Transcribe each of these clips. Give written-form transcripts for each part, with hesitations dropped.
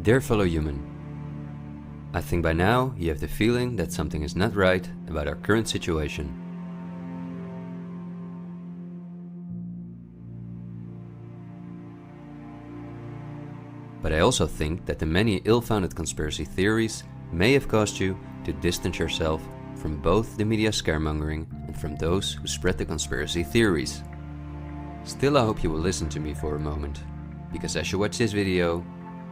Dear fellow human, I think by now you have the feeling that something is not right about our current situation. But I also think that the many ill-founded conspiracy theories may have caused you to distance yourself from both the media scaremongering and from those who spread the conspiracy theories. Still, I hope you will listen to me for a moment, because as you watch this video,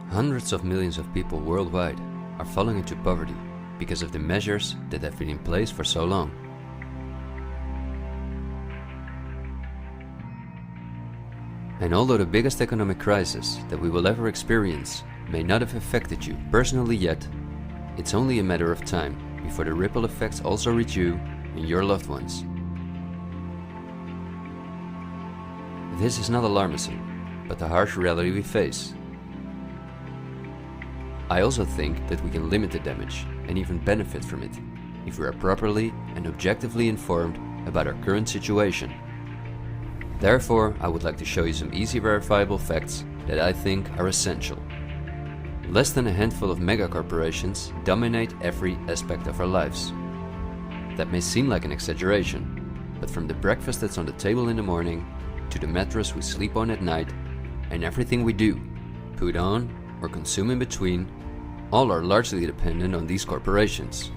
hundreds of millions of people worldwide are falling into poverty because of the measures that have been in place for so long. And although the biggest economic crisis that we will ever experience may not have affected you personally yet, it's only a matter of time before the ripple effects also reach you and your loved ones. This is not alarmism, but the harsh reality we face. I also think that we can limit the damage and even benefit from it if we are properly and objectively informed about our current situation. Therefore, I would like to show you some easy verifiable facts that I think are essential. Less than a handful of megacorporations dominate every aspect of our lives. That may seem like an exaggeration, but from the breakfast that's on the table in the morning, to the mattress we sleep on at night, and everything we do, put on, or consume in between, all are largely dependent on these corporations.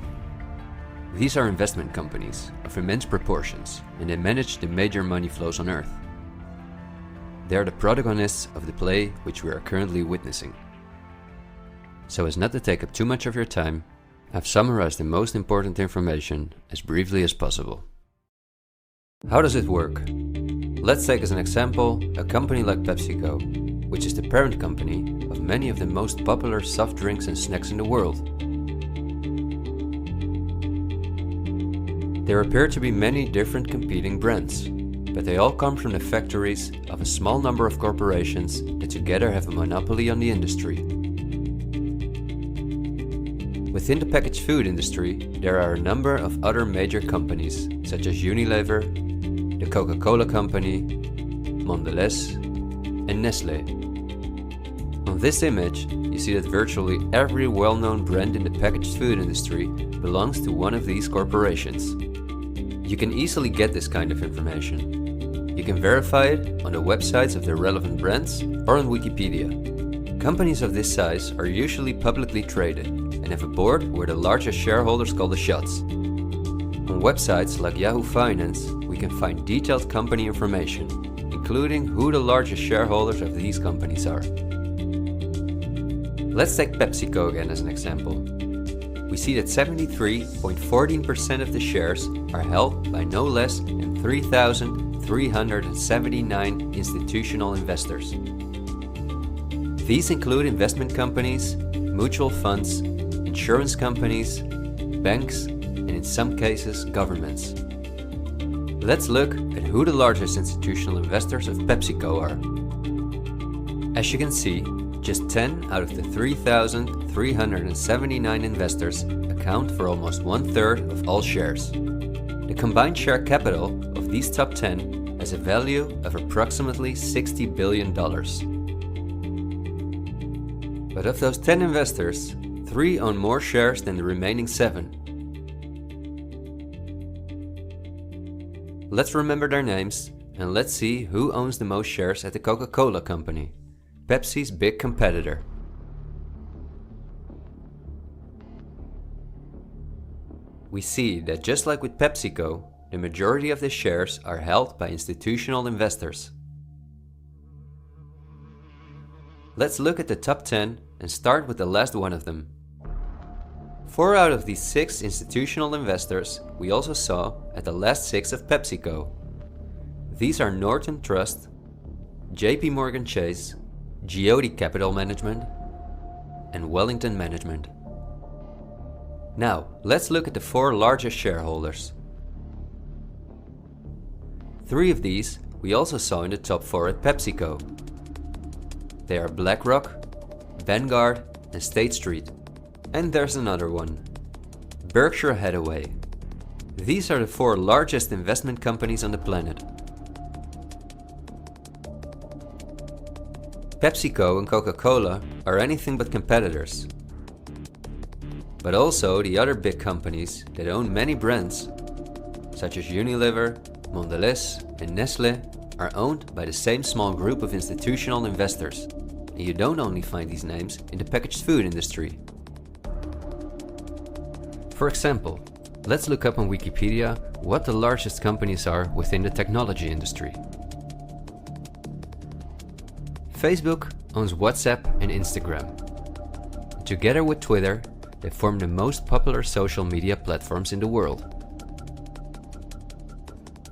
These are investment companies of immense proportions, and they manage the major money flows on Earth. They are the protagonists of the play which we are currently witnessing. So as not to take up too much of your time, I've summarized the most important information as briefly as possible. How does it work? Let's take as an example a company like PepsiCo, which is the parent company of many of the most popular soft drinks and snacks in the world. There appear to be many different competing brands, but they all come from the factories of a small number of corporations that together have a monopoly on the industry. Within the packaged food industry, there are a number of other major companies, such as Unilever, the Coca-Cola Company, Mondelez, and Nestlé. On this image, you see that virtually every well-known brand in the packaged food industry belongs to one of these corporations. You can easily get this kind of information. You can verify it on the websites of the relevant brands or on Wikipedia. Companies of this size are usually publicly traded and have a board where the largest shareholders call the shots. On websites like Yahoo Finance, we can find detailed company information, including who the largest shareholders of these companies are. Let's take PepsiCo again as an example. We see that 73.14% of the shares are held by no less than 3,379 institutional investors. These include investment companies, mutual funds, insurance companies, banks, and in some cases, governments. Let's look at who the largest institutional investors of PepsiCo are. As you can see, just 10 out of the 3,379 investors account for almost 1/3 of all shares. The combined share capital of these top 10 has a value of approximately $60 billion. But of those 10 investors, 3 own more shares than the remaining 7. Let's remember their names and let's see who owns the most shares at the Coca-Cola Company, Pepsi's big competitor. We see that just like with PepsiCo, the majority of the shares are held by institutional investors. Let's look at the top 10 and start with the last one of them. 4 out of these 6 institutional investors we also saw at the last 6 of PepsiCo. These are Norton Trust, JP Morgan Chase, Geode Capital Management, and Wellington Management. Now, let's look at the 4 largest shareholders. 3 of these we also saw in the top 4 at PepsiCo. They are BlackRock, Vanguard, and State Street. And there's another one, Berkshire Hathaway. These are the 4 largest investment companies on the planet. PepsiCo and Coca-Cola are anything but competitors. But also the other big companies that own many brands, such as Unilever, Mondelez and Nestlé, are owned by the same small group of institutional investors. And you don't only find these names in the packaged food industry. For example, let's look up on Wikipedia what the largest companies are within the technology industry. Facebook owns WhatsApp and Instagram. Together with Twitter, they form the most popular social media platforms in the world.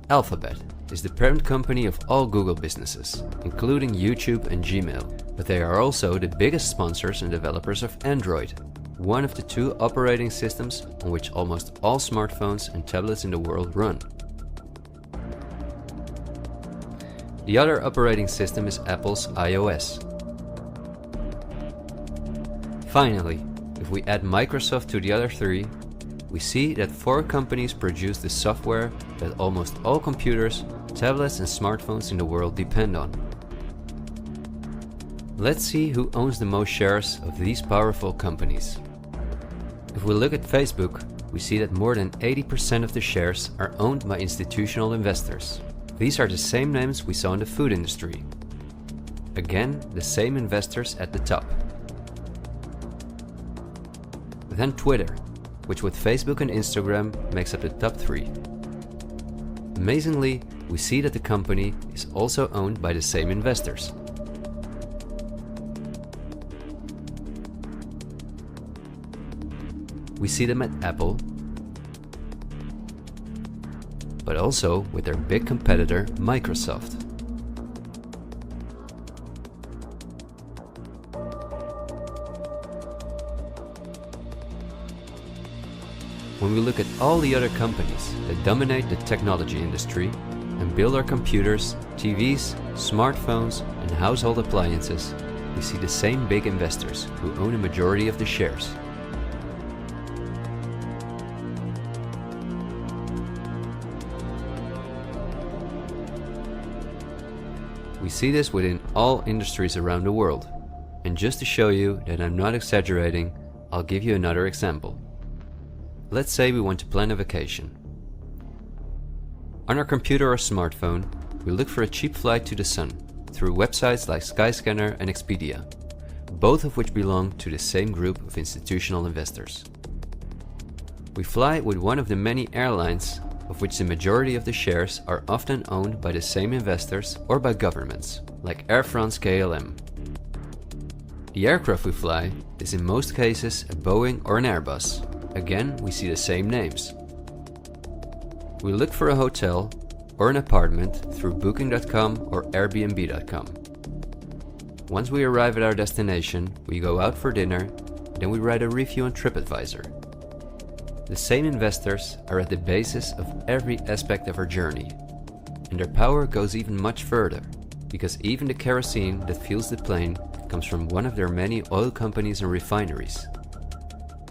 Alphabet is the parent company of all Google businesses, including YouTube and Gmail, but they are also the biggest sponsors and developers of Android, one of the two operating systems on which almost all smartphones and tablets in the world run. The other operating system is Apple's iOS. Finally, if we add Microsoft to the other three, we see that 4 companies produce the software that almost all computers, tablets and smartphones in the world depend on. Let's see who owns the most shares of these powerful companies. If we look at Facebook, we see that more than 80% of the shares are owned by institutional investors. These are the same names we saw in the food industry. Again, the same investors at the top. Then Twitter, which with Facebook and Instagram makes up the top 3. Amazingly, we see that the company is also owned by the same investors. We see them at Apple, but also with their big competitor Microsoft. When we look at all the other companies that dominate the technology industry and build our computers, TVs, smartphones and household appliances, we see the same big investors who own a majority of the shares. We see this within all industries around the world. And just to show you that I'm not exaggerating, I'll give you another example. Let's say we want to plan a vacation. On our computer or smartphone, we look for a cheap flight to the sun through websites like Skyscanner and Expedia, both of which belong to the same group of institutional investors. We fly with one of the many airlines, of which the majority of the shares are often owned by the same investors or by governments, like Air France-KLM. The aircraft we fly is in most cases a Boeing or an Airbus. Again, we see the same names. We look for a hotel or an apartment through Booking.com or Airbnb.com. Once we arrive at our destination, we go out for dinner, then we write a review on TripAdvisor. The same investors are at the basis of every aspect of our journey, and their power goes even much further, because even the kerosene that fuels the plane comes from one of their many oil companies and refineries.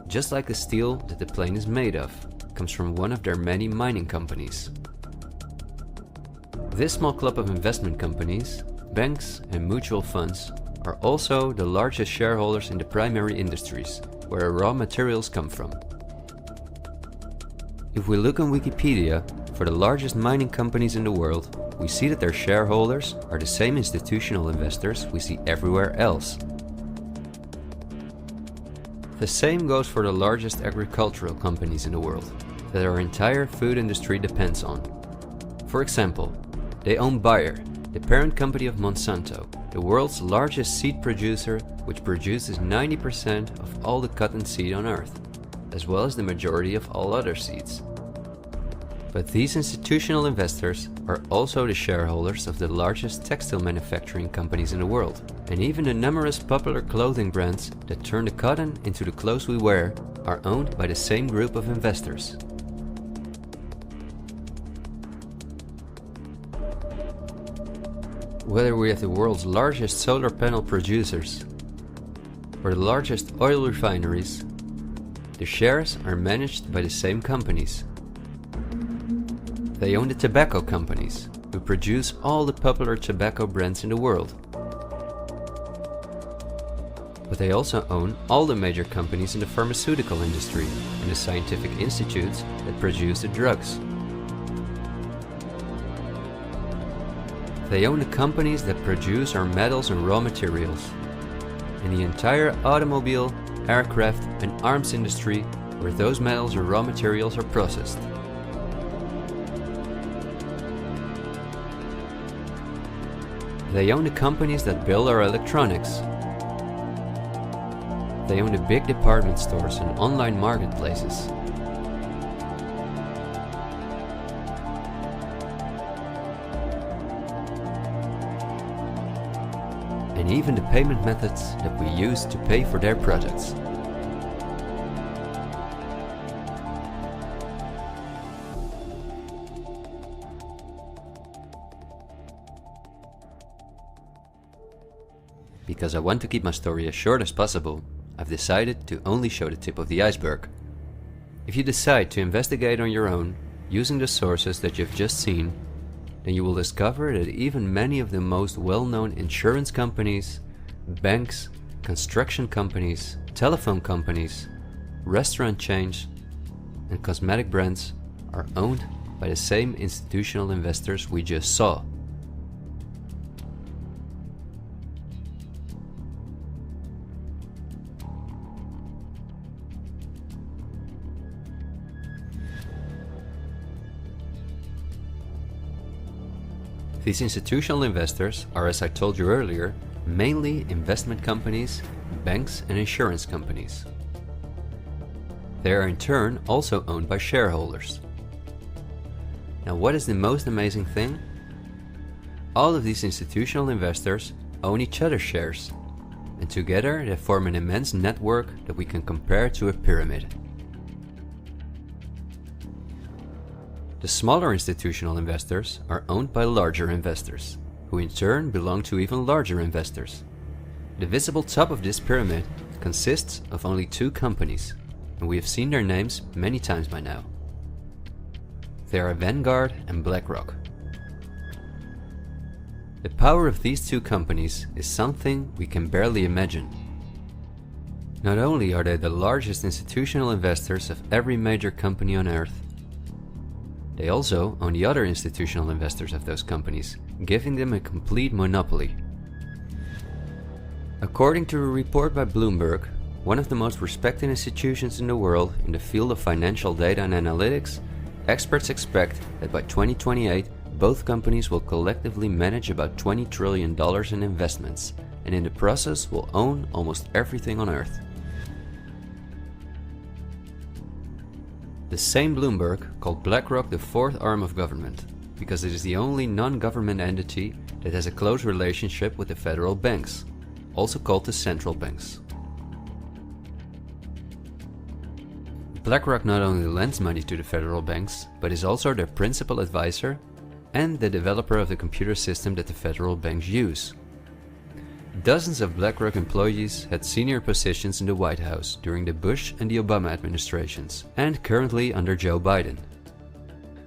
Just like the steel that the plane is made of comes from one of their many mining companies. This small club of investment companies, banks and mutual funds are also the largest shareholders in the primary industries, where raw materials come from. If we look on Wikipedia for the largest mining companies in the world, we see that their shareholders are the same institutional investors we see everywhere else. The same goes for the largest agricultural companies in the world, that our entire food industry depends on. For example, they own Bayer, the parent company of Monsanto, the world's largest seed producer, which produces 90% of all the cotton seed on Earth, as well as the majority of all other seeds. But these institutional investors are also the shareholders of the largest textile manufacturing companies in the world, and even the numerous popular clothing brands that turn the cotton into the clothes we wear are owned by the same group of investors. Whether we have the world's largest solar panel producers or the largest oil refineries, the shares are managed by the same companies. They own the tobacco companies, who produce all the popular tobacco brands in the world. But they also own all the major companies in the pharmaceutical industry and the scientific institutes that produce the drugs. They own the companies that produce our metals and raw materials, and the entire automobile, aircraft and arms industry where those metals or raw materials are processed. They own the companies that build our electronics. They own the big department stores and online marketplaces. And even the payment methods that we use to pay for their products. Because I want to keep my story as short as possible, I've decided to only show the tip of the iceberg. If you decide to investigate on your own, using the sources that you've just seen, then you will discover that even many of the most well-known insurance companies, banks, construction companies, telephone companies, restaurant chains, and cosmetic brands are owned by the same institutional investors we just saw. These institutional investors are, as I told you earlier, mainly investment companies, banks and insurance companies. They are in turn also owned by shareholders. Now, what is the most amazing thing? All of these institutional investors own each other's shares, and together they form an immense network that we can compare to a pyramid. The smaller institutional investors are owned by larger investors, who in turn belong to even larger investors. The visible top of this pyramid consists of only two companies, and we have seen their names many times by now. They are Vanguard and BlackRock. The power of these two companies is something we can barely imagine. Not only are they the largest institutional investors of every major company on Earth, they also own the other institutional investors of those companies, giving them a complete monopoly. According to a report by Bloomberg, one of the most respected institutions in the world in the field of financial data and analytics, experts expect that by 2028, both companies will collectively manage about $20 trillion in investments, and in the process will own almost everything on Earth. The same Bloomberg called BlackRock the fourth arm of government, because it is the only non-government entity that has a close relationship with the federal banks, also called the central banks. BlackRock not only lends money to the federal banks, but is also their principal advisor and the developer of the computer system that the federal banks use. Dozens of BlackRock employees had senior positions in the White House during the Bush and the Obama administrations, and currently under Joe Biden.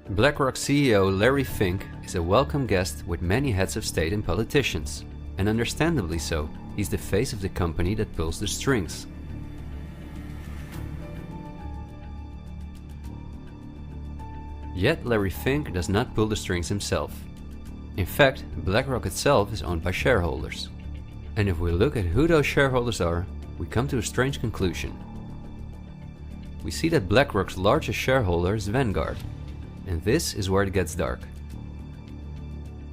BlackRock CEO Larry Fink is a welcome guest with many heads of state and politicians, and understandably so. He's the face of the company that pulls the strings. Yet Larry Fink does not pull the strings himself. In fact, BlackRock itself is owned by shareholders. And if we look at who those shareholders are, we come to a strange conclusion. We see that BlackRock's largest shareholder is Vanguard, and this is where it gets dark.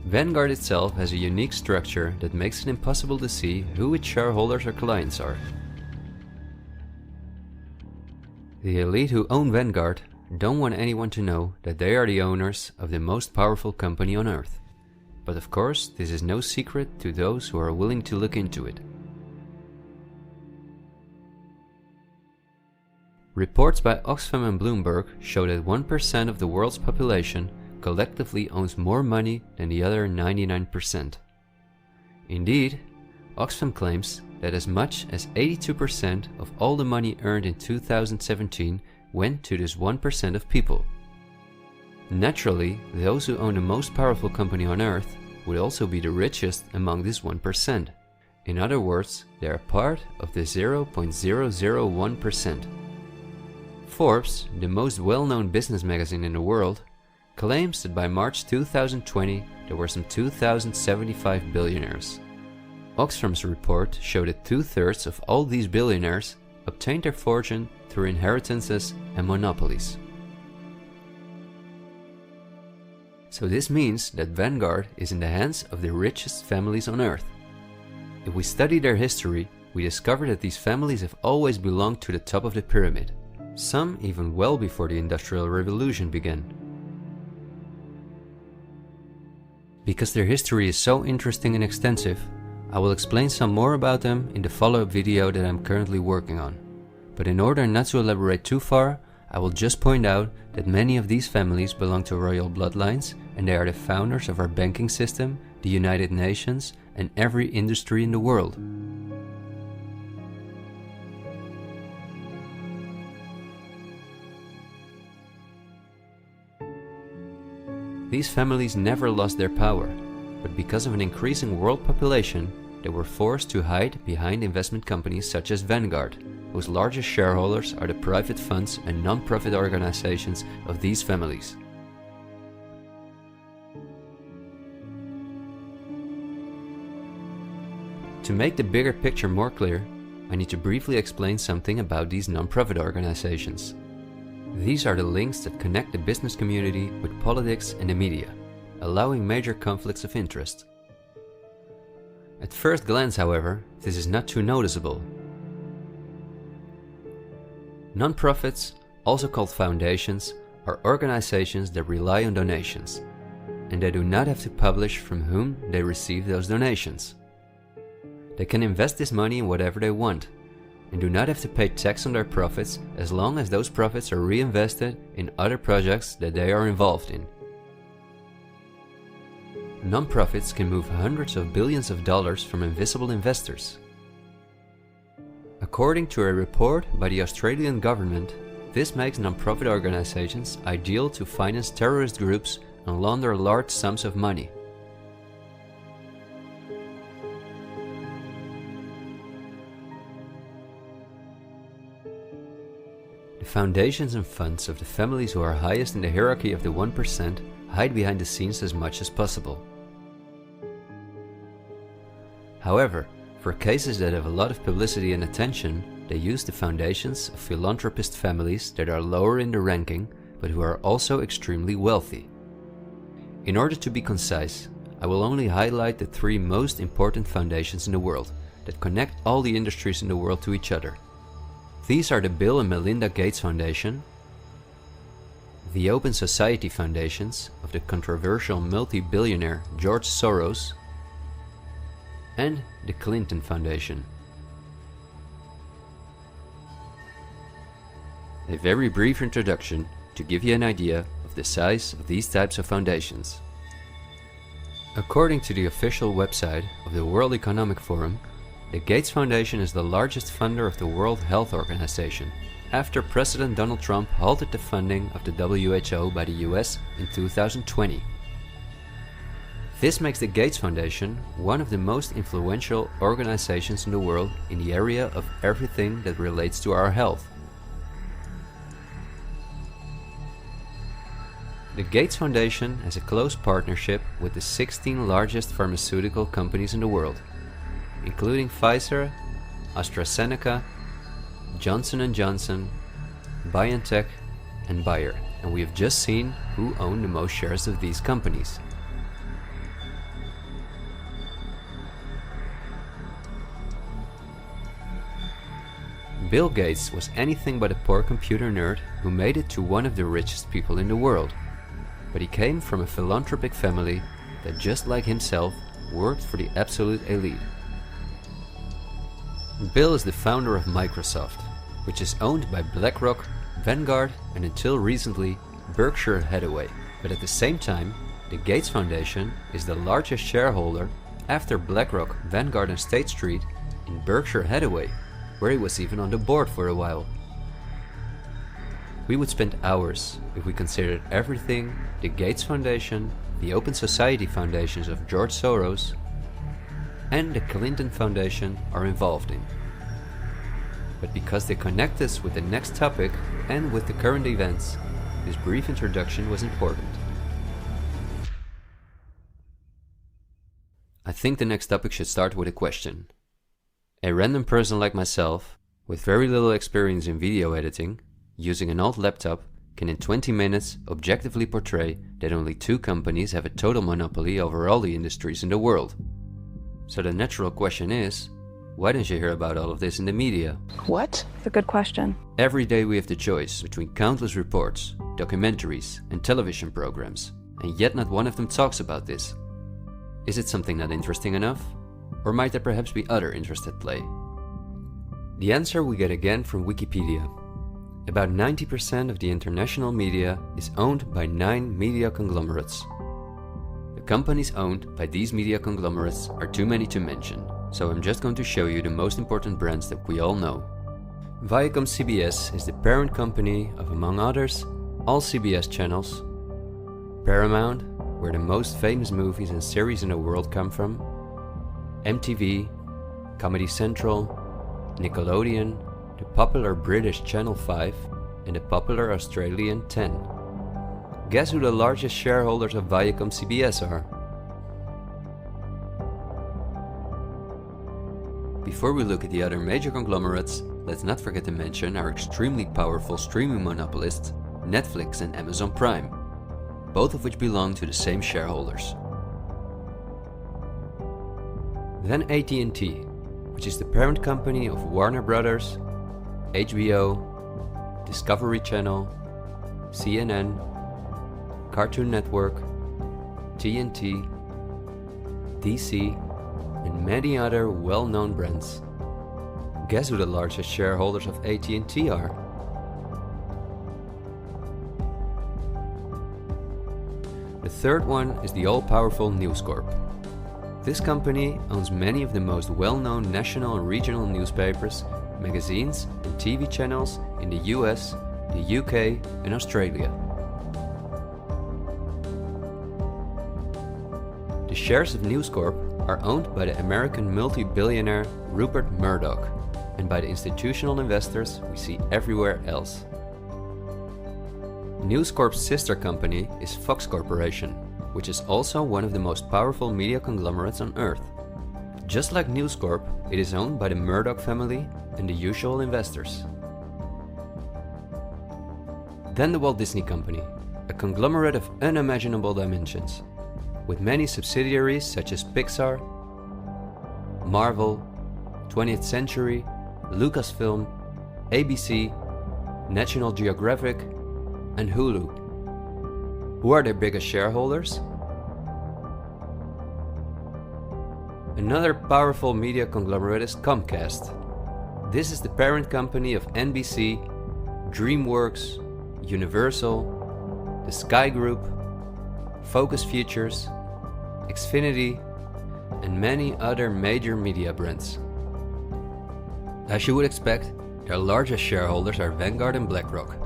Vanguard itself has a unique structure that makes it impossible to see who its shareholders or clients are. The elite who own Vanguard don't want anyone to know that they are the owners of the most powerful company on Earth. But of course, this is no secret to those who are willing to look into it. Reports by Oxfam and Bloomberg show that 1% of the world's population collectively owns more money than the other 99%. Indeed, Oxfam claims that as much as 82% of all the money earned in 2017 went to this 1% of people. Naturally, those who own the most powerful company on Earth would also be the richest among this 1%. In other words, they are part of the 0.001%. Forbes, the most well-known business magazine in the world, claims that by March 2020 there were some 2,075 billionaires. Oxfam's report showed that 2/3 of all these billionaires obtained their fortune through inheritances and monopolies. So this means that Vanguard is in the hands of the richest families on earth. If we study their history, we discover that these families have always belonged to the top of the pyramid, some even well before the Industrial Revolution began. Because their history is so interesting and extensive, I will explain some more about them in the follow-up video that I'm currently working on. But in order not to elaborate too far, I will just point out that many of these families belong to royal bloodlines, and they are the founders of our banking system, the United Nations, and every industry in the world. These families never lost their power, but because of an increasing world population, they were forced to hide behind investment companies such as Vanguard, whose largest shareholders are the private funds and non-profit organizations of these families. To make the bigger picture more clear, I need to briefly explain something about these non-profit organizations. These are the links that connect the business community with politics and the media, allowing major conflicts of interest. At first glance, however, this is not too noticeable. Non-profits, also called foundations, are organizations that rely on donations, and they do not have to publish from whom they receive those donations. They can invest this money in whatever they want, and do not have to pay tax on their profits as long as those profits are reinvested in other projects that they are involved in. Non-profits can move hundreds of billions of dollars from invisible investors. According to a report by the Australian government, this makes non-profit organizations ideal to finance terrorist groups and launder large sums of money. The foundations and funds of the families who are highest in the hierarchy of the 1% hide behind the scenes as much as possible. However, for cases that have a lot of publicity and attention, they use the foundations of philanthropist families that are lower in the ranking, but who are also extremely wealthy. In order to be concise, I will only highlight the 3 most important foundations in the world that connect all the industries in the world to each other. These are the Bill and Melinda Gates Foundation, the Open Society Foundations of the controversial multi-billionaire George Soros, and the Clinton Foundation. A very brief introduction to give you an idea of the size of these types of foundations. According to the official website of the World Economic Forum, the Gates Foundation is the largest funder of the World Health Organization, after President Donald Trump halted the funding of the WHO by the US in 2020. This makes the Gates Foundation one of the most influential organizations in the world in the area of everything that relates to our health. The Gates Foundation has a close partnership with the 16 largest pharmaceutical companies in the world, including Pfizer, AstraZeneca, Johnson & Johnson, BioNTech, and Bayer, and we have just seen who own the most shares of these companies. Bill Gates was anything but a poor computer nerd who made it to one of the richest people in the world, but he came from a philanthropic family that, just like himself, worked for the absolute elite. Bill is the founder of Microsoft, which is owned by BlackRock, Vanguard, and until recently Berkshire Hathaway. But at the same time, the Gates Foundation is the largest shareholder after BlackRock, Vanguard, and State Street in Berkshire Hathaway, where he was even on the board for a while. We would spend hours if we considered everything the Gates Foundation, the Open Society Foundations of George Soros, and the Clinton Foundation are involved in. But because they connect us with the next topic and with the current events, this brief introduction was important. I think the next topic should start with a question. A random person like myself, with very little experience in video editing, using an old laptop, can in 20 minutes objectively portray that only two companies have a total monopoly over all the industries in the world. So the natural question is, why don't you hear about all of this in the media? What? It's a good question. Every day we have the choice between countless reports, documentaries and television programs, and yet not one of them talks about this. Is it something not interesting enough? Or might there perhaps be other interests at play? The answer we get again from Wikipedia. About 90% of the international media is owned by 9 media conglomerates. The companies owned by these media conglomerates are too many to mention, so I'm just going to show you the most important brands that we all know. Viacom CBS is the parent company of, among others, all CBS channels, Paramount, where the most famous movies and series in the world come from, MTV, Comedy Central, Nickelodeon, the popular British Channel 5, and the popular Australian 10. Guess who the largest shareholders of Viacom CBS are? Before we look at the other major conglomerates, let's not forget to mention our extremely powerful streaming monopolists, Netflix and Amazon Prime, both of which belong to the same shareholders. Then AT&T, which is the parent company of Warner Brothers, HBO, Discovery Channel, CNN, Cartoon Network, TNT, DC, and many other well-known brands. Guess who the largest shareholders of AT&T are? The third one is the all-powerful News Corp. This company owns many of the most well-known national and regional newspapers, magazines and TV channels in the US, the UK and Australia. The shares of News Corp are owned by the American multi-billionaire Rupert Murdoch and by the institutional investors we see everywhere else. News Corp's sister company is Fox Corporation, which is also one of the most powerful media conglomerates on Earth. Just like News Corp, it is owned by the Murdoch family and the usual investors. Then the Walt Disney Company, a conglomerate of unimaginable dimensions, with many subsidiaries such as Pixar, Marvel, 20th Century, Lucasfilm, ABC, National Geographic, and Hulu. Who are their biggest shareholders? Another powerful media conglomerate is Comcast. This is the parent company of NBC, DreamWorks, Universal, the Sky Group, Focus Features, Xfinity, and many other major media brands. As you would expect, their largest shareholders are Vanguard and BlackRock.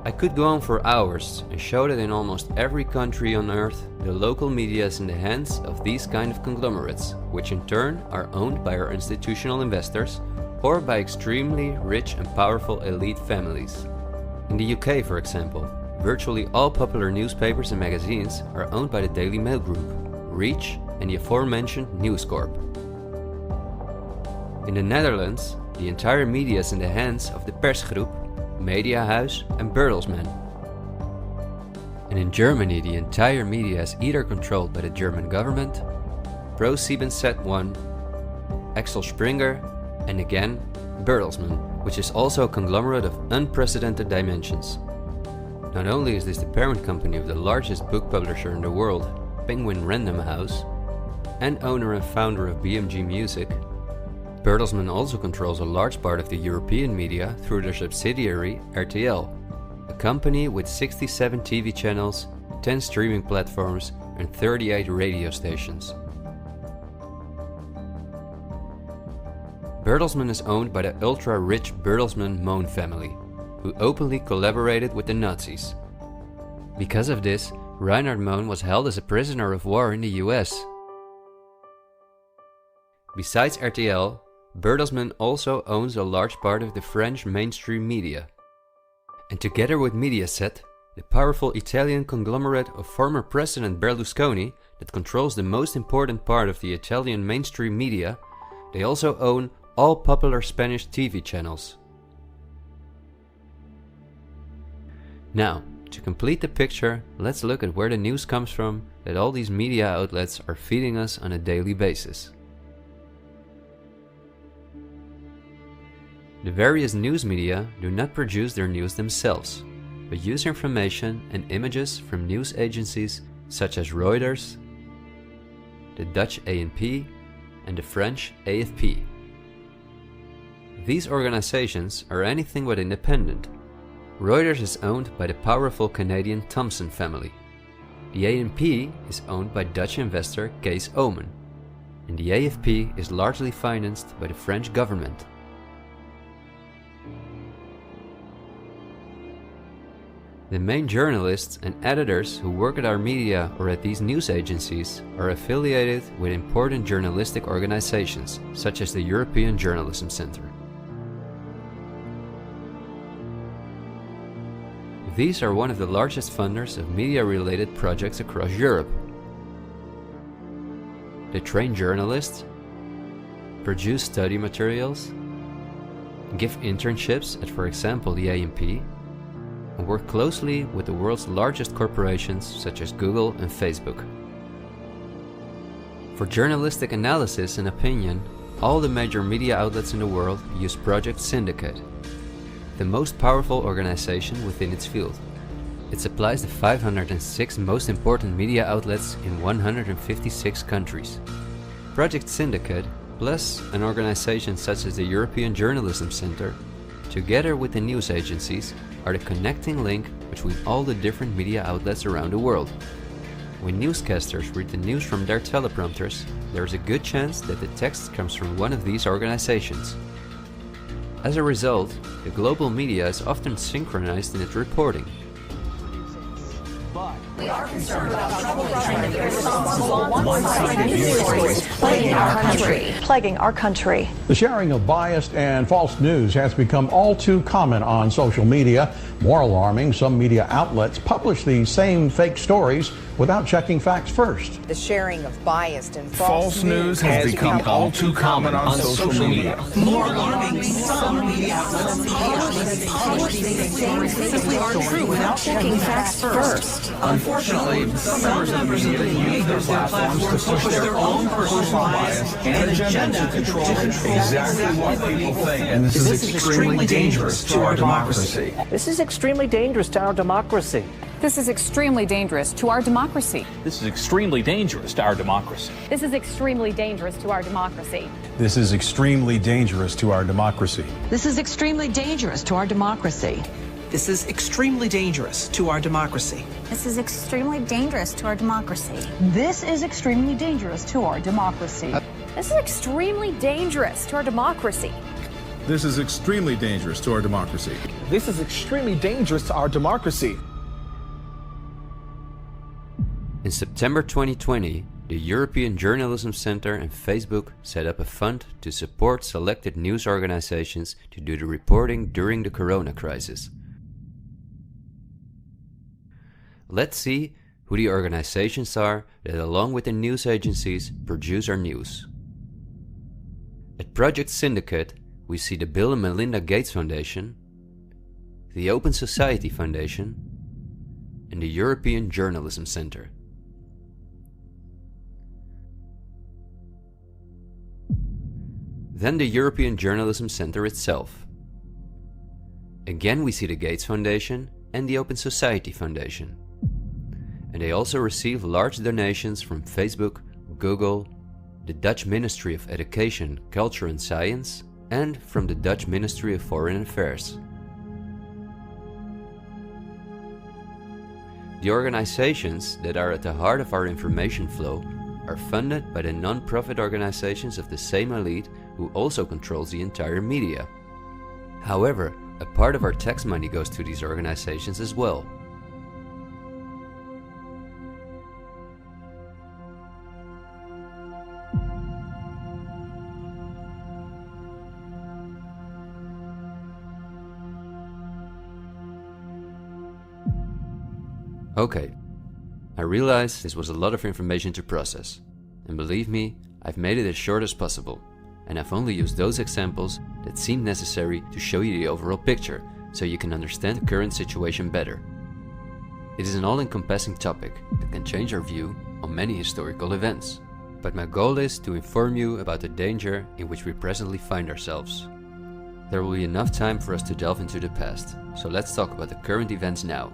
I could go on for hours and show that in almost every country on Earth, the local media is in the hands of these kind of conglomerates, which in turn are owned by our institutional investors or by extremely rich and powerful elite families. In the UK, for example, virtually all popular newspapers and magazines are owned by the Daily Mail Group, Reach, and the aforementioned News Corp. In the Netherlands, the entire media is in the hands of the Persgroep, Mediahuis, and Bertelsmann. And in Germany, the entire media is either controlled by the German government, ProSiebenSat.1, Axel Springer, and again, Bertelsmann, which is also a conglomerate of unprecedented dimensions. Not only is this the parent company of the largest book publisher in the world, Penguin Random House, and owner and founder of BMG Music, Bertelsmann also controls a large part of the European media through their subsidiary RTL, a company with 67 TV channels, 10 streaming platforms, and 38 radio stations. Bertelsmann is owned by the ultra-rich Bertelsmann-Mohn family, who openly collaborated with the Nazis. Because of this, Reinhard Mohn was held as a prisoner of war in the US. Besides RTL, Bertelsmann also owns a large part of the French mainstream media. And together with Mediaset, the powerful Italian conglomerate of former President Berlusconi that controls the most important part of the Italian mainstream media, they also own all popular Spanish TV channels. Now, to complete the picture, let's look at where the news comes from that all these media outlets are feeding us on a daily basis. The various news media do not produce their news themselves, but use information and images from news agencies such as Reuters, the Dutch ANP, and the French AFP. These organizations are anything but independent. Reuters is owned by the powerful Canadian Thomson family. The ANP is owned by Dutch investor Kees Omen, and the AFP is largely financed by the French government. The main journalists and editors who work at our media or at these news agencies are affiliated with important journalistic organizations, such as the European Journalism Centre. These are one of the largest funders of media-related projects across Europe. They train journalists, produce study materials, give internships at, for example, the ANP, and work closely with the world's largest corporations such as Google and Facebook. For journalistic analysis and opinion, all the major media outlets in the world use Project Syndicate, the most powerful organization within its field. It supplies the 506 most important media outlets in 156 countries. Project Syndicate, plus an organization such as the European Journalism Centre, together with the news agencies, are the connecting link between all the different media outlets around the world. When newscasters read the news from their teleprompters, there is a good chance that the text comes from one of these organizations. As a result, the global media is often synchronized in its reporting. We are concerned about trouble behind the one-sided news stories plaguing our country. The sharing of biased and false news has become all too common on social media. More alarming, some media outlets publish these same fake stories without checking facts first. The sharing of biased and false news has become all too common on social media. More alarming, some media outlets publish these stories simply aren't true without checking facts first. Unfortunately, some members of the media use their platforms to push their own personal bias and agenda to control exactly what people think. And this is extremely dangerous to our democracy. This is extremely dangerous to our democracy. This is extremely dangerous to our democracy. This is extremely dangerous to our democracy. This is extremely dangerous to our democracy. This is extremely dangerous to our democracy. This is extremely dangerous to our democracy. This is extremely dangerous to our democracy. This is extremely dangerous to our democracy. This is extremely dangerous to our democracy. This is extremely dangerous to our democracy. This is extremely dangerous to our democracy. This is extremely dangerous to our democracy. In September 2020, the European Journalism Centre and Facebook set up a fund to support selected news organizations to do the reporting during the corona crisis. Let's see who the organizations are that, along with the news agencies, produce our news. At Project Syndicate, we see the Bill and Melinda Gates Foundation, the Open Society Foundation, and the European Journalism Centre. Then the European Journalism Centre itself. Again we see the Gates Foundation and the Open Society Foundation. And they also receive large donations from Facebook, Google, the Dutch Ministry of Education, Culture and Science, and from the Dutch Ministry of Foreign Affairs. The organizations that are at the heart of our information flow are funded by the non-profit organizations of the same elite who also controls the entire media. However, a part of our tax money goes to these organizations as well. Okay, I realize this was a lot of information to process, and believe me, I've made it as short as possible, and I've only used those examples that seem necessary to show you the overall picture, so you can understand the current situation better. It is an all-encompassing topic that can change our view on many historical events, but my goal is to inform you about the danger in which we presently find ourselves. There will be enough time for us to delve into the past, so let's talk about the current events now.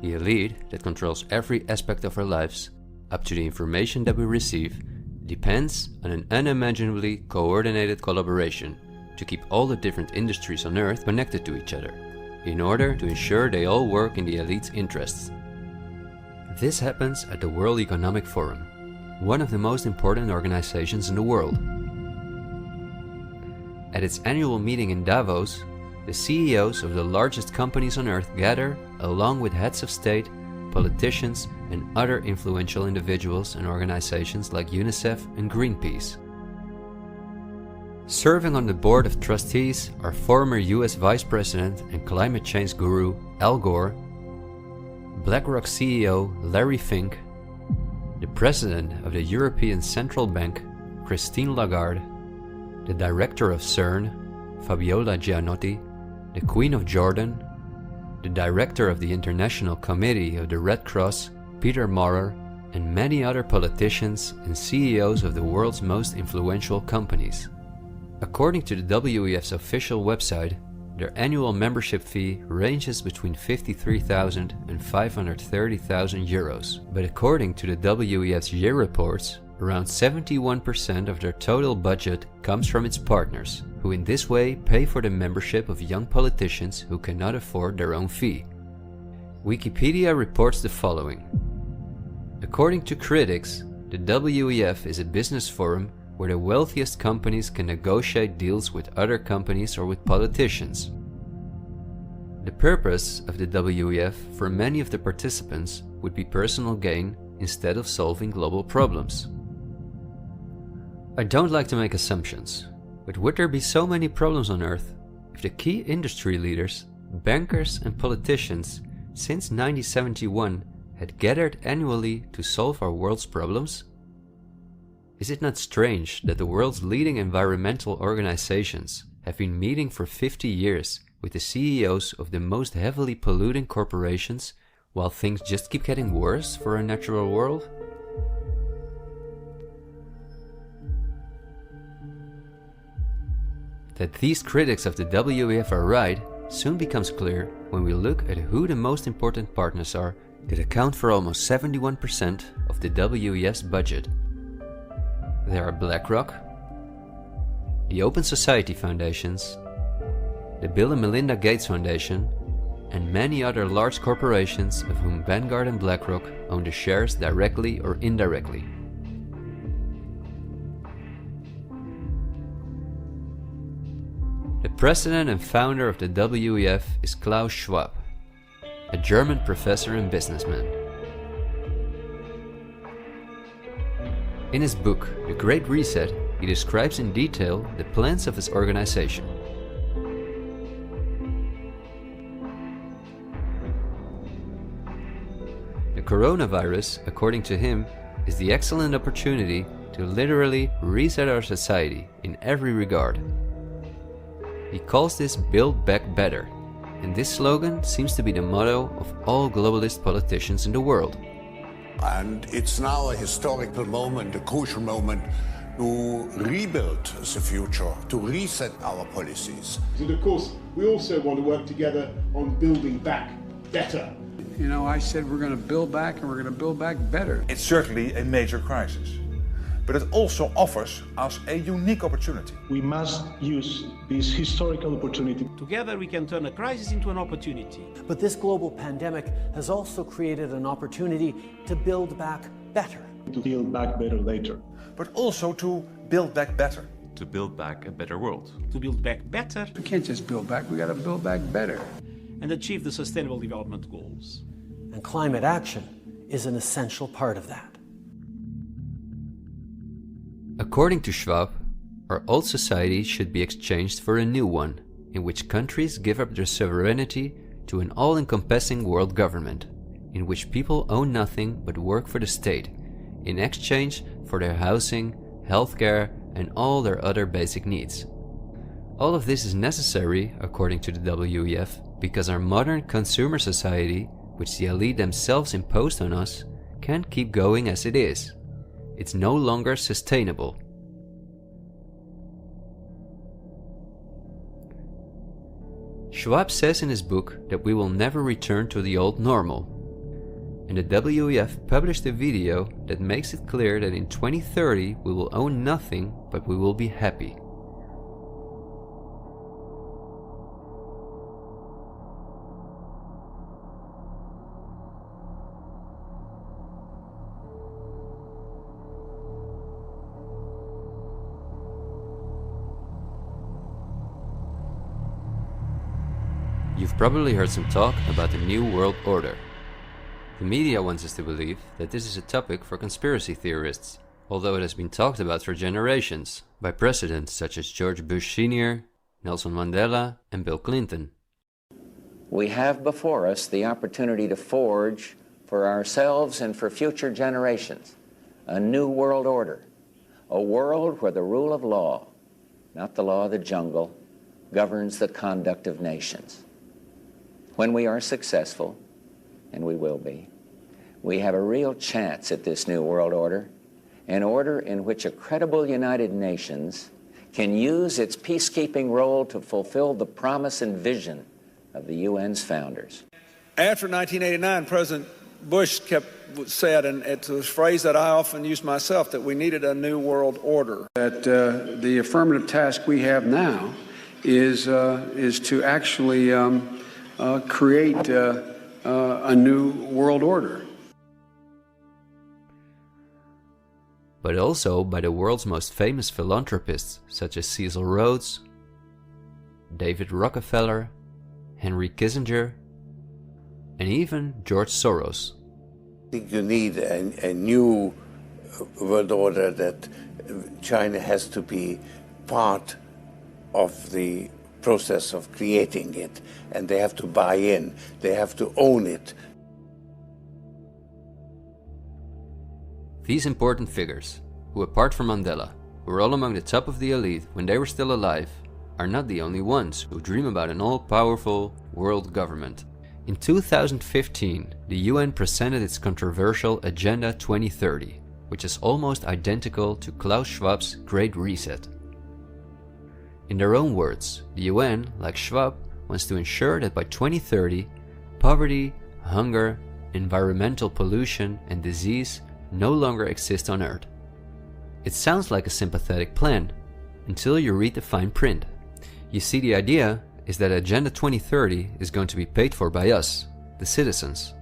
The elite that controls every aspect of our lives, up to the information that we receive, depends on an unimaginably coordinated collaboration to keep all the different industries on Earth connected to each other, in order to ensure they all work in the elite's interests. This happens at the World Economic Forum, one of the most important organizations in the world. At its annual meeting in Davos, the CEOs of the largest companies on Earth gather along with heads of state, politicians, and other influential individuals and organizations like UNICEF and Greenpeace. Serving on the board of trustees are former US Vice President and climate change guru Al Gore, BlackRock CEO Larry Fink, the President of the European Central Bank Christine Lagarde, the Director of CERN Fabiola Gianotti, the Queen of Jordan, the Director of the International Committee of the Red Cross Peter Maurer, and many other politicians and CEOs of the world's most influential companies. According to the WEF's official website, their annual membership fee ranges between 53,000 and 530,000 euros. But according to the WEF's year reports, around 71% of their total budget comes from its partners, who in this way pay for the membership of young politicians who cannot afford their own fee. Wikipedia reports the following. According to critics, the WEF is a business forum where the wealthiest companies can negotiate deals with other companies or with politicians. The purpose of the WEF for many of the participants would be personal gain instead of solving global problems. I don't like to make assumptions, but would there be so many problems on Earth if the key industry leaders, bankers and politicians since 1971 had gathered annually to solve our world's problems? Is it not strange that the world's leading environmental organizations have been meeting for 50 years with the CEOs of the most heavily polluting corporations while things just keep getting worse for our natural world? That these critics of the WEF are right soon becomes clear when we look at who the most important partners are that account for almost 71% of the WEF's budget. There are BlackRock, the Open Society Foundations, the Bill and Melinda Gates Foundation, and many other large corporations of whom Vanguard and BlackRock own the shares directly or indirectly. The president and founder of the WEF is Klaus Schwab, a German professor and businessman. In his book, The Great Reset, he describes in detail the plans of his organization. The coronavirus, according to him, is the excellent opportunity to literally reset our society in every regard. He calls this Build Back Better, and this slogan seems to be the motto of all globalist politicians in the world. And it's now a historical moment, a crucial moment, to rebuild the future, to reset our policies. And of course, we also want to work together on building back better. You know, I said we're going to build back and we're going to build back better. It's certainly a major crisis, but it also offers us a unique opportunity. We must use this historical opportunity. Together we can turn a crisis into an opportunity. But this global pandemic has also created an opportunity to build back better. To build back better later. But also to build back better. To build back a better world. To build back better. We can't just build back, we got to build back better. And achieve the Sustainable Development Goals. And climate action is an essential part of that. According to Schwab, our old society should be exchanged for a new one, in which countries give up their sovereignty to an all-encompassing world government, in which people own nothing but work for the state, in exchange for their housing, healthcare, and all their other basic needs. All of this is necessary, according to the WEF, because our modern consumer society, which the elite themselves imposed on us, can't keep going as it is. It's no longer sustainable. Schwab says in his book that we will never return to the old normal. And the WEF published a video that makes it clear that in 2030 we will own nothing, but we will be happy. You've probably heard some talk about the New World Order. The media wants us to believe that this is a topic for conspiracy theorists, although it has been talked about for generations by presidents such as George Bush Sr., Nelson Mandela, and Bill Clinton. We have before us the opportunity to forge for ourselves and for future generations a new world order, a world where the rule of law, not the law of the jungle, governs the conduct of nations. When we are successful, and we will be, we have a real chance at this new world order, an order in which a credible United Nations can use its peacekeeping role to fulfill the promise and vision of the UN's founders. After 1989, President Bush said, and it's a phrase that I often use myself, that we needed a new world order. That the affirmative task we have now is to actually create a new world order. But also by the world's most famous philanthropists such as Cecil Rhodes, David Rockefeller, Henry Kissinger, and even George Soros. I think you need a new world order, that China has to be part of the process of creating it, and they have to buy in, they have to own it. These important figures, who apart from Mandela, were all among the top of the elite when they were still alive, are not the only ones who dream about an all-powerful world government. In 2015, the UN presented its controversial Agenda 2030, which is almost identical to Klaus Schwab's Great Reset. In their own words, the UN, like Schwab, wants to ensure that by 2030, poverty, hunger, environmental pollution, and disease no longer exist on Earth. It sounds like a sympathetic plan, until you read the fine print. You see, the idea is that Agenda 2030 is going to be paid for by us, the citizens.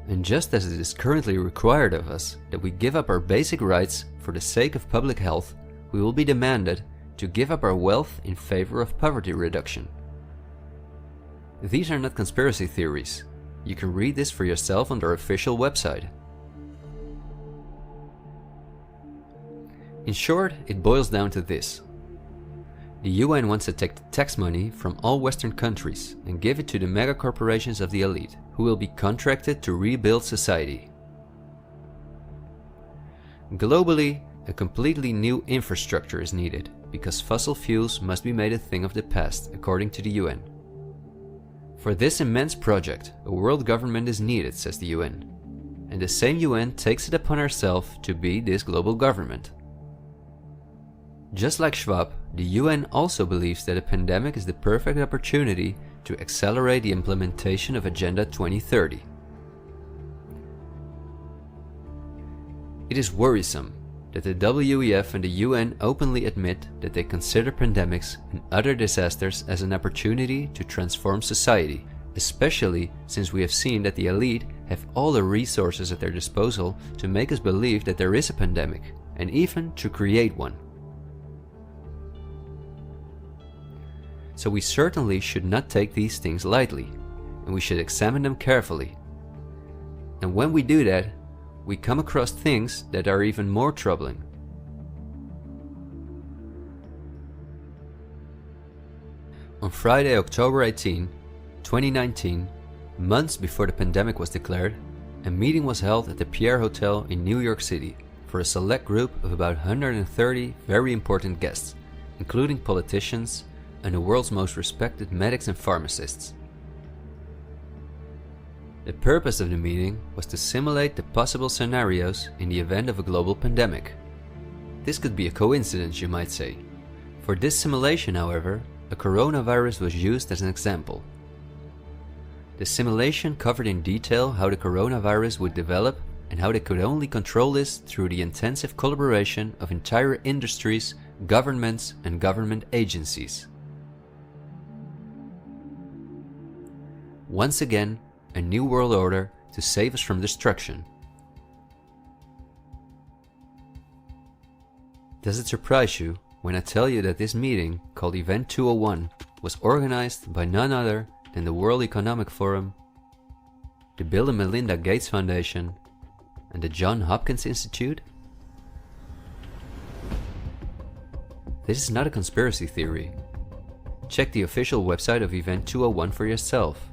And just as it is currently required of us that we give up our basic rights for the sake of public health, we will be demanded to give up our wealth in favor of poverty reduction. These are not conspiracy theories. You can read this for yourself on their official website. In short, it boils down to this. The UN wants to take the tax money from all Western countries and give it to the mega corporations of the elite, who will be contracted to rebuild society. Globally, a completely new infrastructure is needed, because fossil fuels must be made a thing of the past, according to the UN. For this immense project, a world government is needed, says the UN. And the same UN takes it upon herself to be this global government. Just like Schwab, the UN also believes that a pandemic is the perfect opportunity to accelerate the implementation of Agenda 2030. It is worrisome that the WEF and the UN openly admit that they consider pandemics and other disasters as an opportunity to transform society, especially since we have seen that the elite have all the resources at their disposal to make us believe that there is a pandemic, and even to create one. So we certainly should not take these things lightly, and we should examine them carefully. And when we do that, we come across things that are even more troubling. On Friday, October 18, 2019, months before the pandemic was declared, a meeting was held at the Pierre Hotel in New York City for a select group of about 130 very important guests, including politicians and the world's most respected medics and pharmacists. The purpose of the meeting was to simulate the possible scenarios in the event of a global pandemic. This could be a coincidence, you might say. For this simulation, however, a coronavirus was used as an example. The simulation covered in detail how the coronavirus would develop and how they could only control this through the intensive collaboration of entire industries, governments, and government agencies. Once again, a new world order to save us from destruction. Does it surprise you when I tell you that this meeting, called Event 201, was organized by none other than the World Economic Forum, the Bill and Melinda Gates Foundation, and the Johns Hopkins Institute? This is not a conspiracy theory. Check the official website of Event 201 for yourself.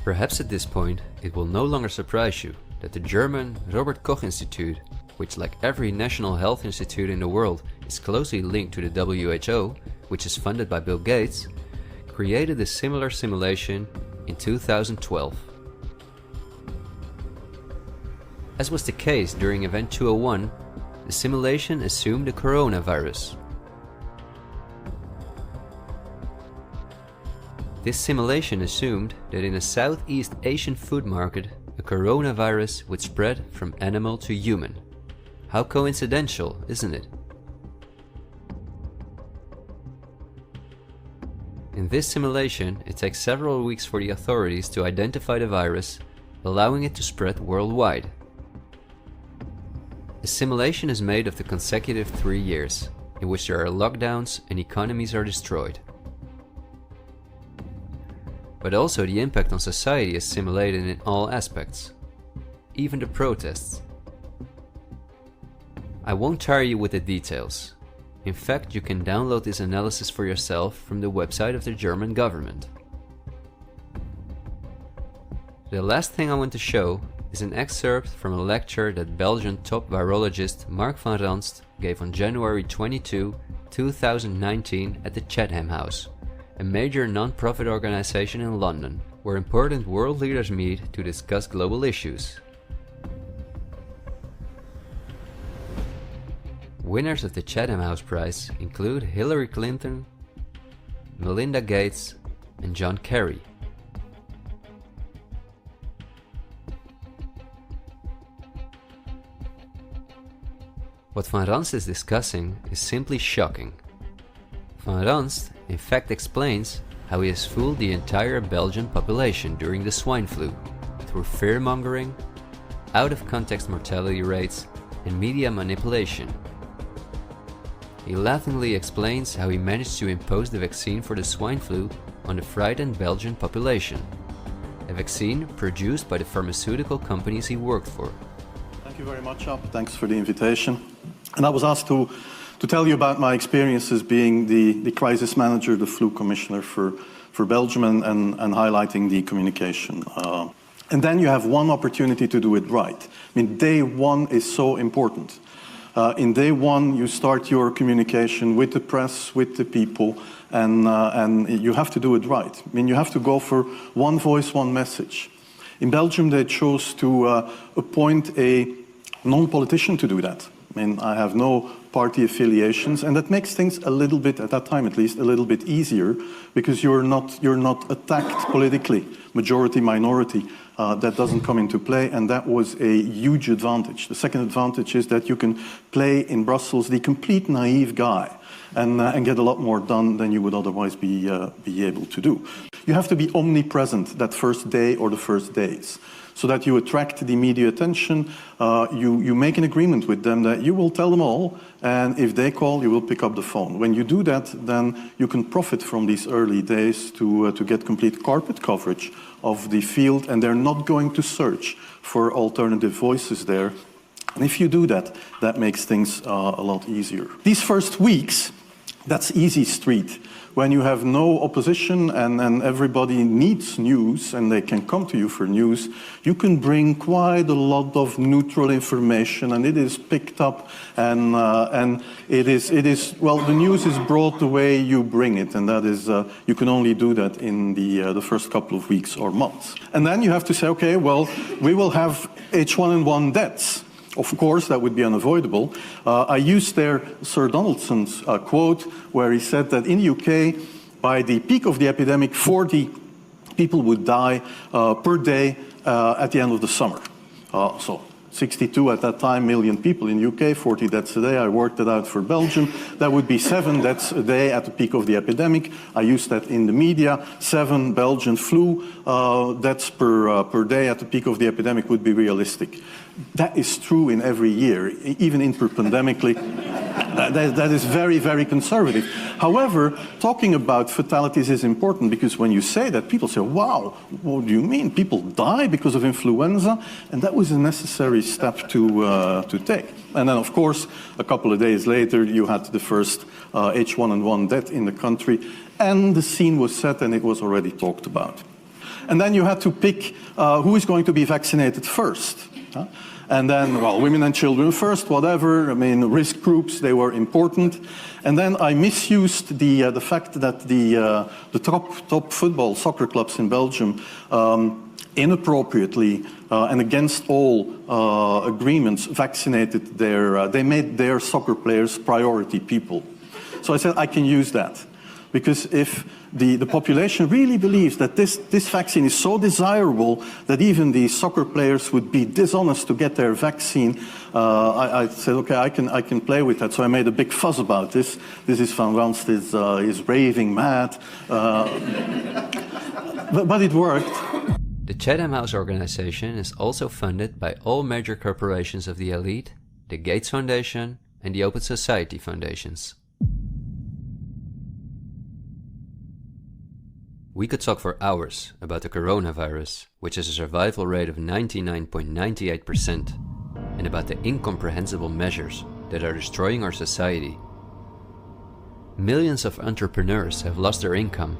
Perhaps at this point, it will no longer surprise you that the German Robert Koch Institute, which like every national health institute in the world is closely linked to the WHO, which is funded by Bill Gates, created a similar simulation in 2012. As was the case during Event 201, the simulation assumed the coronavirus. This simulation assumed that in a Southeast Asian food market, a coronavirus would spread from animal to human. How coincidental, isn't it? In this simulation, it takes several weeks for the authorities to identify the virus, allowing it to spread worldwide. A simulation is made of the consecutive 3 years, in which there are lockdowns and economies are destroyed. But also the impact on society is simulated in all aspects, even the protests. I won't tire you with the details. In fact, you can download this analysis for yourself from the website of the German government. The last thing I want to show is an excerpt from a lecture that Belgian top virologist Mark van Ranst gave on January 22, 2019 at the Chatham House, a major non-profit organization in London, where important world leaders meet to discuss global issues. Winners of the Chatham House Prize include Hillary Clinton, Melinda Gates, and John Kerry. What Van Ranst is discussing is simply shocking. Van Ranst in fact explains how he has fooled the entire Belgian population during the swine flu through fear-mongering, out-of-context mortality rates, and media manipulation. He laughingly explains how he managed to impose the vaccine for the swine flu on the frightened Belgian population, a vaccine produced by the pharmaceutical companies he worked for. Thank you very much, Ab. Thanks for the invitation. And I was asked to tell you about my experiences being the crisis manager, the flu commissioner for Belgium, and highlighting the communication. And then you have one opportunity to do it right. I mean, day one is so important. In day one, you start your communication with the press, with the people, and you have to do it right. I mean, you have to go for one voice, one message. In Belgium, they chose to appoint a non-politician to do that. I mean, I have no party affiliations, and that makes things a little bit, at that time at least, a little bit easier, because you're not attacked politically, majority, minority. That doesn't come into play, and that was a huge advantage. The second advantage is that you can play in Brussels the complete naive guy and get a lot more done than you would otherwise be able to do. You have to be omnipresent that first day or the first days, so that you attract the media attention. You make an agreement with them that you will tell them all, and if they call, you will pick up the phone. When you do that, then you can profit from these early days to get complete carpet coverage of the field, and they're not going to search for alternative voices there. And if you do that, that makes things a lot easier. These first weeks, That's easy street. When you have no opposition and everybody needs news and they can come to you for news, you can bring quite a lot of neutral information, and it is picked up, and it is well, the news is brought the way you bring it, and that is you can only do that in the first couple of weeks or months. And then you have to say, okay, well, we will have H1N1 deaths. Of course, that would be unavoidable. I used there Sir Donaldson's quote, where he said that in the UK, by the peak of the epidemic, 40 people would die per day at the end of the summer. So 62 at that time million people in the UK, 40 deaths a day. I worked it out for Belgium. That would be 7 deaths a day at the peak of the epidemic. I used that in the media. 7 Belgian flu deaths per day at the peak of the epidemic would be realistic. That is true in every year, even interpandemically. That is very, very conservative. However, talking about fatalities is important, because when you say that, people say, wow, what do you mean? People die because of influenza? And that was a necessary step to take. And then, of course, a couple of days later, you had the first H1N1 death in the country, and the scene was set and it was already talked about. And then you had to pick who is going to be vaccinated first. And then, well, women and children first, whatever. I mean, risk groups, they were important. And then I misused the fact that the top football soccer clubs in Belgium inappropriately and against all agreements vaccinated they made their soccer players priority people. So I said I can use that. Because if the population really believes that this vaccine is so desirable that even the soccer players would be dishonest to get their vaccine, I said, okay, I can play with that. So I made a big fuss about this. This is Van Ranst is raving mad. But it worked. The Chatham House organization is also funded by all major corporations of the elite, the Gates Foundation and the Open Society Foundations. We could talk for hours about the coronavirus, which has a survival rate of 99.98%, and about the incomprehensible measures that are destroying our society. Millions of entrepreneurs have lost their income.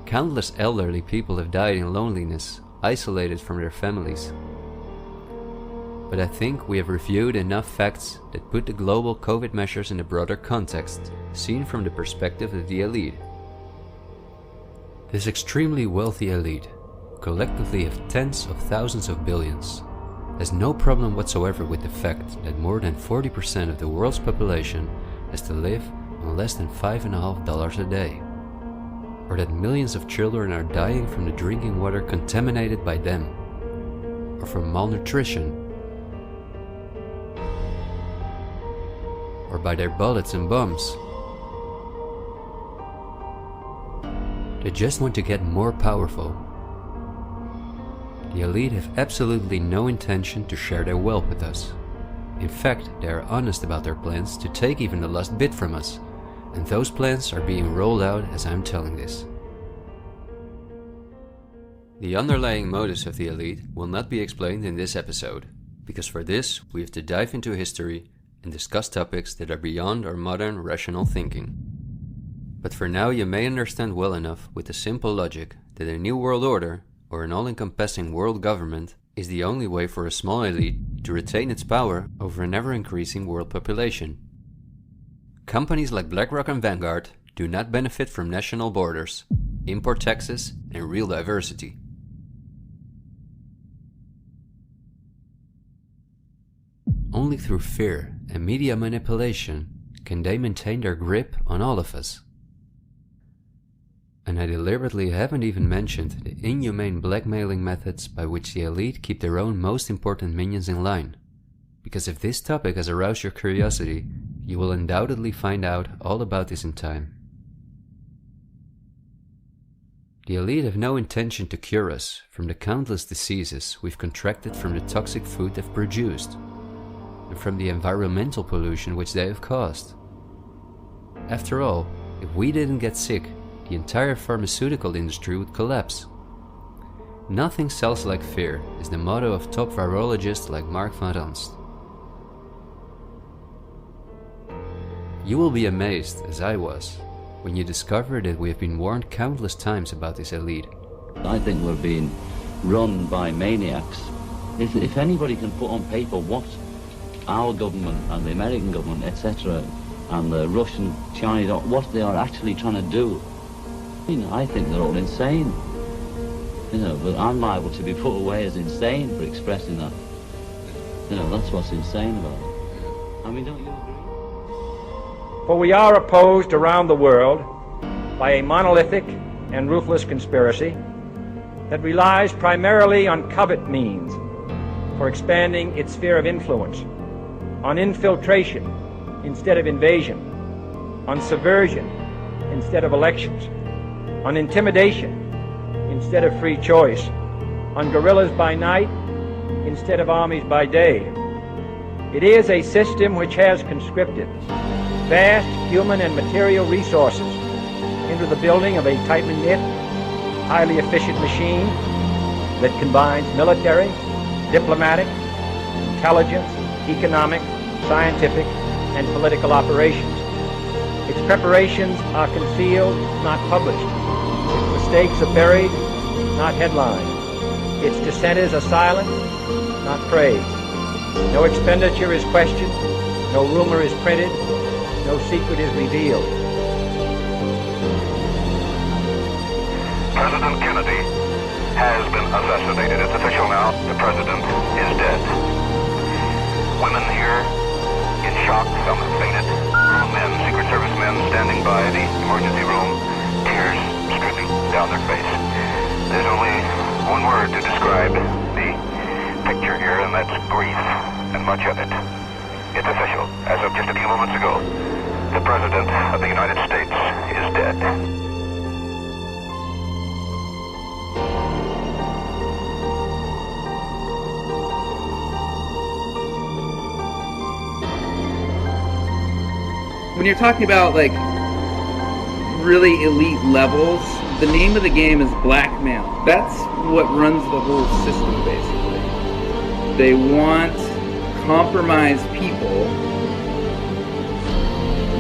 Countless elderly people have died in loneliness, isolated from their families. But I think we have reviewed enough facts that put the global COVID measures in a broader context, seen from the perspective of the elite. This extremely wealthy elite, collectively of tens of thousands of billions, has no problem whatsoever with the fact that more than 40% of the world's population has to live on less than $5.50 a day, or that millions of children are dying from the drinking water contaminated by them, or from malnutrition, or by their bullets and bombs. They just want to get more powerful. The elite have absolutely no intention to share their wealth with us. In fact, they are honest about their plans to take even the last bit from us, and those plans are being rolled out as I'm telling this. The underlying motives of the elite will not be explained in this episode, because for this we have to dive into history and discuss topics that are beyond our modern rational thinking. But for now you may understand well enough with the simple logic that a new world order, or an all-encompassing world government, is the only way for a small elite to retain its power over an ever-increasing world population. Companies like BlackRock and Vanguard do not benefit from national borders, import taxes, and real diversity. Only through fear and media manipulation can they maintain their grip on all of us. And I deliberately haven't even mentioned the inhumane blackmailing methods by which the elite keep their own most important minions in line. Because if this topic has aroused your curiosity, you will undoubtedly find out all about this in time. The elite have no intention to cure us from the countless diseases we've contracted from the toxic food they've produced, and from the environmental pollution which they have caused. After all, if we didn't get sick, the entire pharmaceutical industry would collapse. Nothing sells like fear is the motto of top virologists like Mark van Ranst. You will be amazed, as I was, when you discover that we have been warned countless times about this elite. I think we're being run by maniacs. If anybody can put on paper what our government and the American government, etc., and the Russian, Chinese, what they are actually trying to do, I think they're all insane. But I'm liable to be put away as insane for expressing that. That's what's insane about it. I mean, don't you agree? For we are opposed around the world by a monolithic and ruthless conspiracy that relies primarily on covert means for expanding its sphere of influence, on infiltration instead of invasion, on subversion instead of elections, on intimidation instead of free choice, on guerrillas by night instead of armies by day. It is a system which has conscripted vast human and material resources into the building of a tightly knit, highly efficient machine that combines military, diplomatic, intelligence, economic, scientific, and political operations. Its preparations are concealed, not published. Its mistakes are buried, not headlined. Its dissenters are silent, not praised. No expenditure is questioned, no rumor is printed, no secret is revealed. President Kennedy has been assassinated. It's official now. The president is dead. Women here in shock, some have fainted. Grown men, Secret Service men standing by the emergency room, tears streaming down their face. There's only one word to describe the picture here, and that's grief, and much of it. It's official. As of just a few moments ago, the President of the United States is dead. When you're talking about like really elite levels, the name of the game is blackmail. That's what runs the whole system, basically. They want compromised people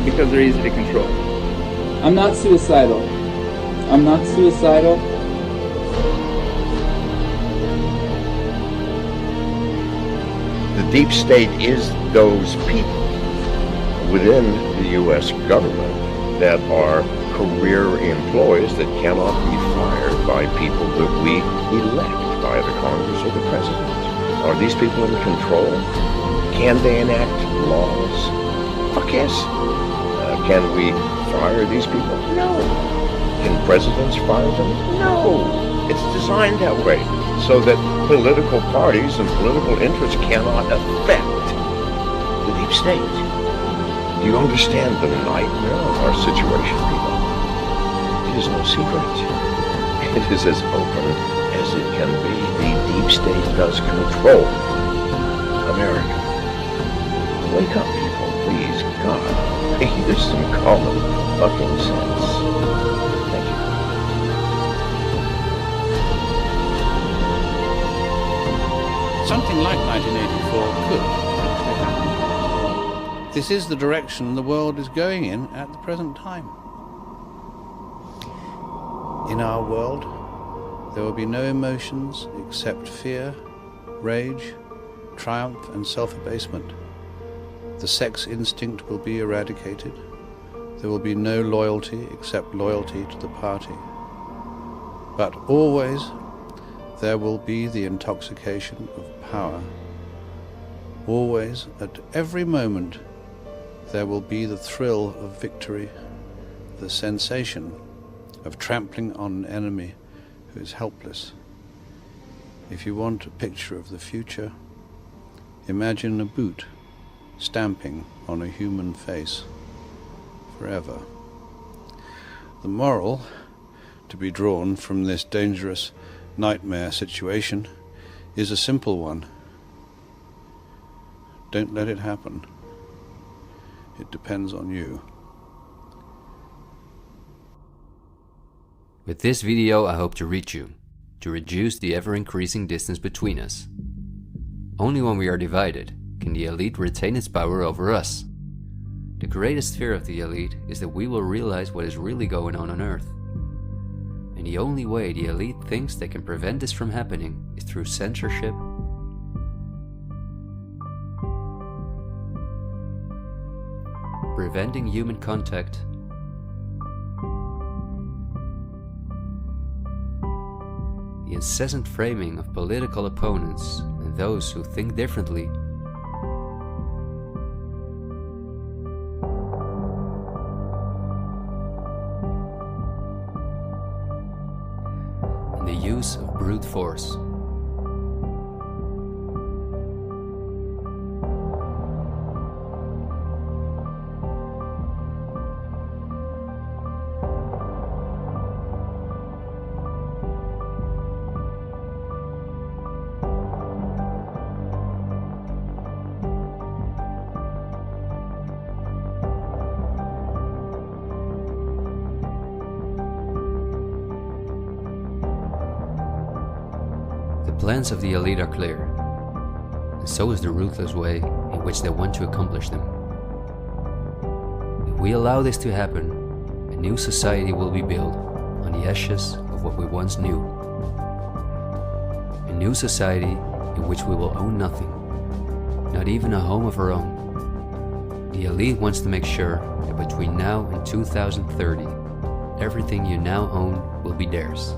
because they're easy to control. I'm not suicidal. I'm not suicidal. The deep state is those people within the U.S. government that are career employees that cannot be fired by people that we elect by the Congress or the President. Are these people in control? Can they enact laws? Fuck yes. Can we fire these people? No. Can presidents fire them? No. It's designed that way so that political parties and political interests cannot affect the deep state. Do you understand the nightmare of our situation, people? It is no secret. It is as open as it can be. The deep state does control America. Wake up, people, please. God. There's some common fucking sense. Thank you. Something like 1984 could actually happen. This is the direction the world is going in at the present time. In our world, there will be no emotions except fear, rage, triumph, and self-abasement. The sex instinct will be eradicated. There will be no loyalty except loyalty to the party. But always there will be the intoxication of power. Always, at every moment, there will be the thrill of victory, the sensation of trampling on an enemy who is helpless. If you want a picture of the future, imagine a boot stamping on a human face forever. The moral to be drawn from this dangerous nightmare situation is a simple one. Don't let it happen. It depends on you. With this video, I hope to reach you, to reduce the ever-increasing distance between us. Only when we are divided can the elite retain its power over us. The greatest fear of the elite is that we will realize what is really going on Earth. And the only way the elite thinks they can prevent this from happening is through censorship, preventing human contact, the incessant framing of political opponents and those who think differently, and the use of brute force. The plans of the elite are clear, and so is the ruthless way in which they want to accomplish them. If we allow this to happen, a new society will be built on the ashes of what we once knew. A new society in which we will own nothing, not even a home of our own. The elite wants to make sure that between now and 2030, everything you now own will be theirs.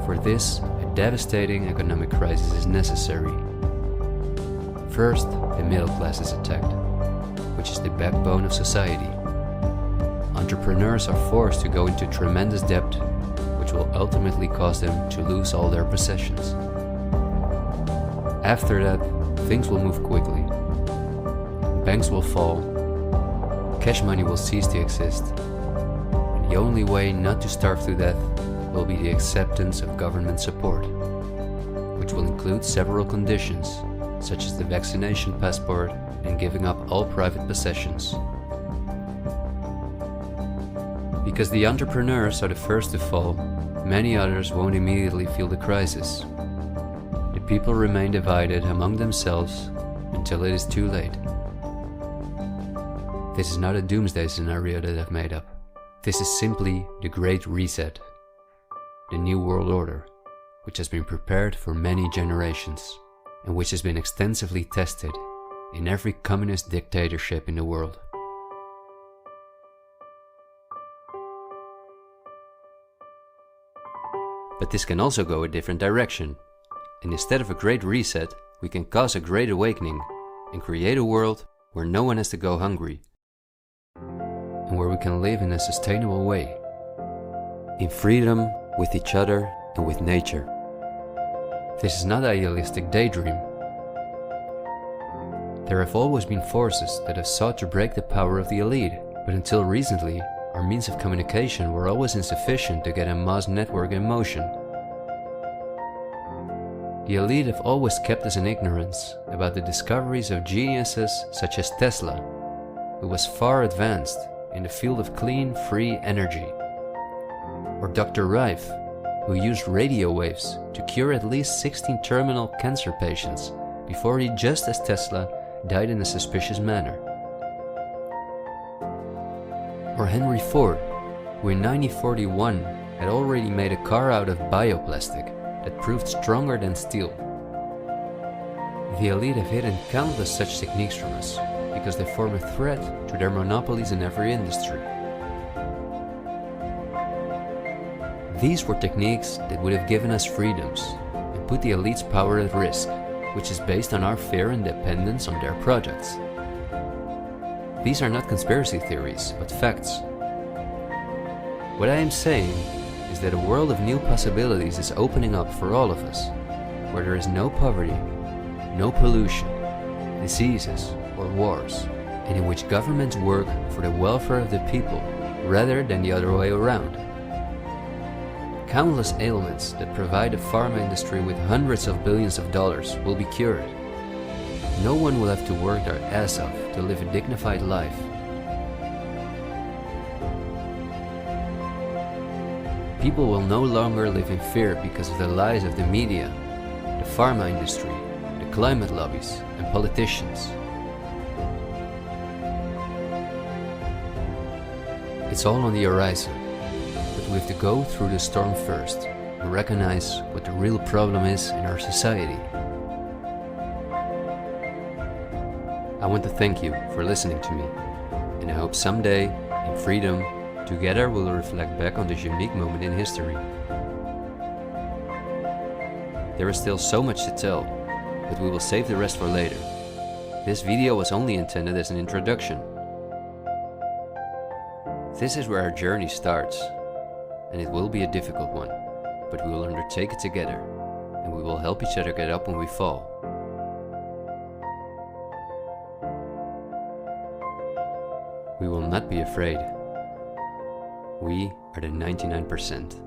For this, a devastating economic crisis is necessary. First, the middle class is attacked, which is the backbone of society. Entrepreneurs are forced to go into tremendous debt, which will ultimately cause them to lose all their possessions. After that, things will move quickly. Banks will fall, cash money will cease to exist, and the only way not to starve to death will be the acceptance of government support, which will include several conditions, such as the vaccination passport and giving up all private possessions. Because the entrepreneurs are the first to fall, many others won't immediately feel the crisis. The people remain divided among themselves until it is too late. This is not a doomsday scenario that I've made up. This is simply the Great Reset, the New World Order, which has been prepared for many generations and which has been extensively tested in every communist dictatorship in the world. But this can also go a different direction, and instead of a great reset, we can cause a great awakening and create a world where no one has to go hungry, and where we can live in a sustainable way, in freedom with each other and with nature. This is not an idealistic daydream. There have always been forces that have sought to break the power of the elite, but until recently, our means of communication were always insufficient to get a mass network in motion. The elite have always kept us in ignorance about the discoveries of geniuses such as Tesla, who was far advanced in the field of clean, free energy, or Dr. Rife, who used radio waves to cure at least 16 terminal cancer patients before he, just as Tesla, died in a suspicious manner. Or Henry Ford, who in 1941 had already made a car out of bioplastic that proved stronger than steel. The elite have hidden countless such techniques from us because they form a threat to their monopolies in every industry. These were techniques that would have given us freedoms and put the elite's power at risk, which is based on our fear and dependence on their projects. These are not conspiracy theories, but facts. What I am saying is that a world of new possibilities is opening up for all of us, where there is no poverty, no pollution, diseases, or wars, and in which governments work for the welfare of the people rather than the other way around. Countless ailments that provide the pharma industry with hundreds of billions of dollars will be cured. No one will have to work their ass off to live a dignified life. People will no longer live in fear because of the lies of the media, the pharma industry, the climate lobbies, and politicians. It's all on the horizon, but we have to go through the storm first and recognize what the real problem is in our society. I want to thank you for listening to me, and I hope someday, in freedom, together we'll reflect back on this unique moment in history. There is still so much to tell, but we will save the rest for later. This video was only intended as an introduction. This is where our journey starts, and it will be a difficult one, but we will undertake it together, and we will help each other get up when we fall. We will not be afraid. We are the 99%.